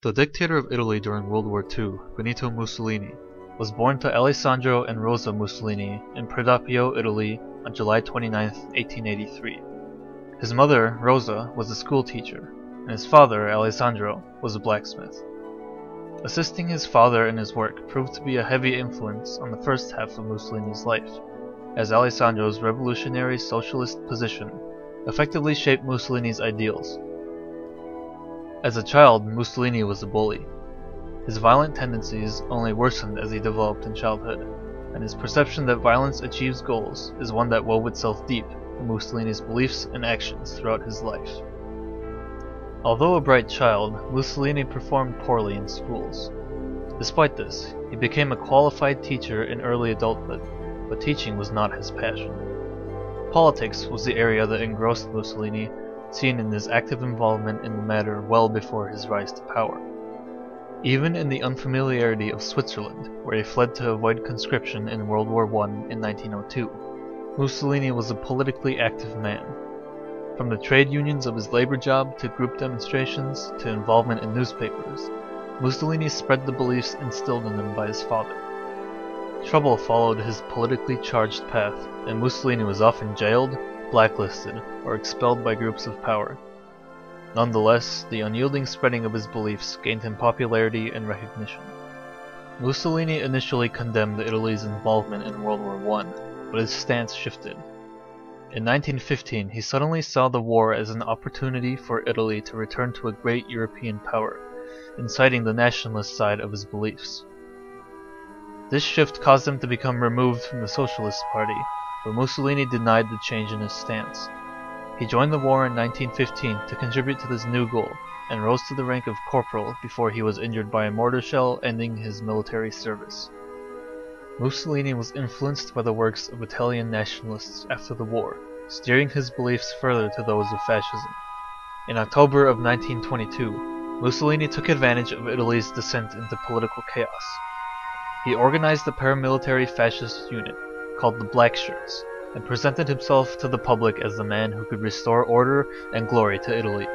The dictator of Italy during World War II, Benito Mussolini, was born to Alessandro and Rosa Mussolini in Predappio, Italy on July 29, 1883. His mother, Rosa, was a schoolteacher, and his father, Alessandro, was a blacksmith. Assisting his father in his work proved to be a heavy influence on the first half of Mussolini's life, as Alessandro's revolutionary socialist position effectively shaped Mussolini's ideals. As a child, Mussolini was a bully. His violent tendencies only worsened as he developed in childhood, and his perception that violence achieves goals is one that wove itself deep in Mussolini's beliefs and actions throughout his life. Although a bright child, Mussolini performed poorly in schools. Despite this, he became a qualified teacher in early adulthood, but teaching was not his passion. Politics was the area that engrossed Mussolini, seen in his active involvement in the matter well before his rise to power. Even in the unfamiliarity of Switzerland, where he fled to avoid conscription in World War I in 1902, Mussolini was a politically active man. From the trade unions of his labor job to group demonstrations to involvement in newspapers, Mussolini spread the beliefs instilled in him by his father. Trouble followed his politically charged path, and Mussolini was often jailed, blacklisted, or expelled by groups of power. Nonetheless, the unyielding spreading of his beliefs gained him popularity and recognition. Mussolini initially condemned Italy's involvement in World War I, but his stance shifted. In 1915, he suddenly saw the war as an opportunity for Italy to return to a great European power, inciting the nationalist side of his beliefs. This shift caused him to become removed from the Socialist Party, but Mussolini denied the change in his stance. He joined the war in 1915 to contribute to this new goal, and rose to the rank of corporal before he was injured by a mortar shell, ending his military service. Mussolini was influenced by the works of Italian nationalists after the war, steering his beliefs further to those of fascism. In October of 1922, Mussolini took advantage of Italy's descent into political chaos. He organized a paramilitary fascist unit, called the Black Shirts, and presented himself to the public as the man who could restore order and glory to Italy.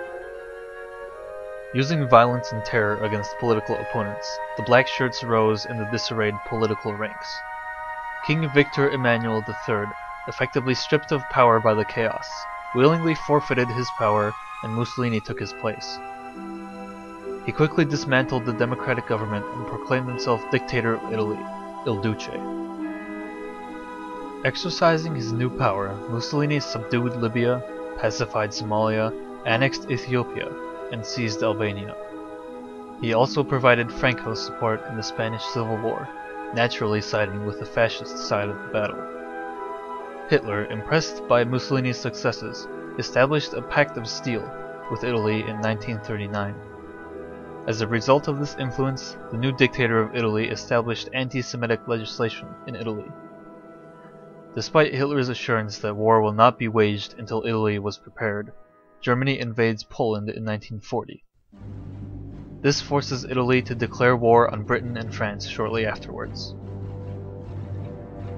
Using violence and terror against political opponents, the Black Shirts rose in the disarrayed political ranks. King Victor Emmanuel III, effectively stripped of power by the chaos, willingly forfeited his power, and Mussolini took his place. He quickly dismantled the democratic government and proclaimed himself dictator of Italy, Il Duce. Exercising his new power, Mussolini subdued Libya, pacified Somalia, annexed Ethiopia, and seized Albania. He also provided Franco's support in the Spanish Civil War, naturally siding with the fascist side of the battle. Hitler, impressed by Mussolini's successes, established a Pact of Steel with Italy in 1939. As a result of this influence, the new dictator of Italy established anti-Semitic legislation in Italy. Despite Hitler's assurance that war will not be waged until Italy was prepared, Germany invades Poland in 1940. This forces Italy to declare war on Britain and France shortly afterwards.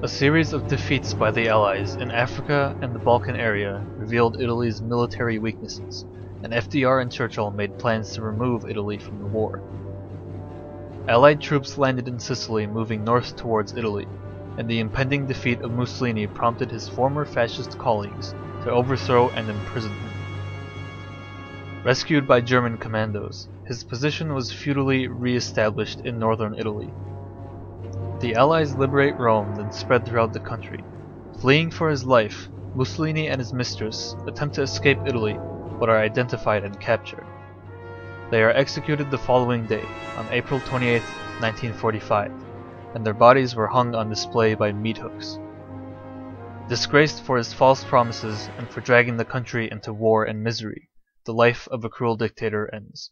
A series of defeats by the Allies in Africa and the Balkan area revealed Italy's military weaknesses, and FDR and Churchill made plans to remove Italy from the war. Allied troops landed in Sicily, moving north towards Italy, and the impending defeat of Mussolini prompted his former fascist colleagues to overthrow and imprison him. Rescued by German commandos, his position was futilely re-established in northern Italy. The Allies liberate Rome, then spread throughout the country. Fleeing for his life, Mussolini and his mistress attempt to escape Italy, but are identified and captured. They are executed the following day, on April 28, 1945, and their bodies were hung on display by meat hooks. Disgraced for his false promises and for dragging the country into war and misery, the life of a cruel dictator ends.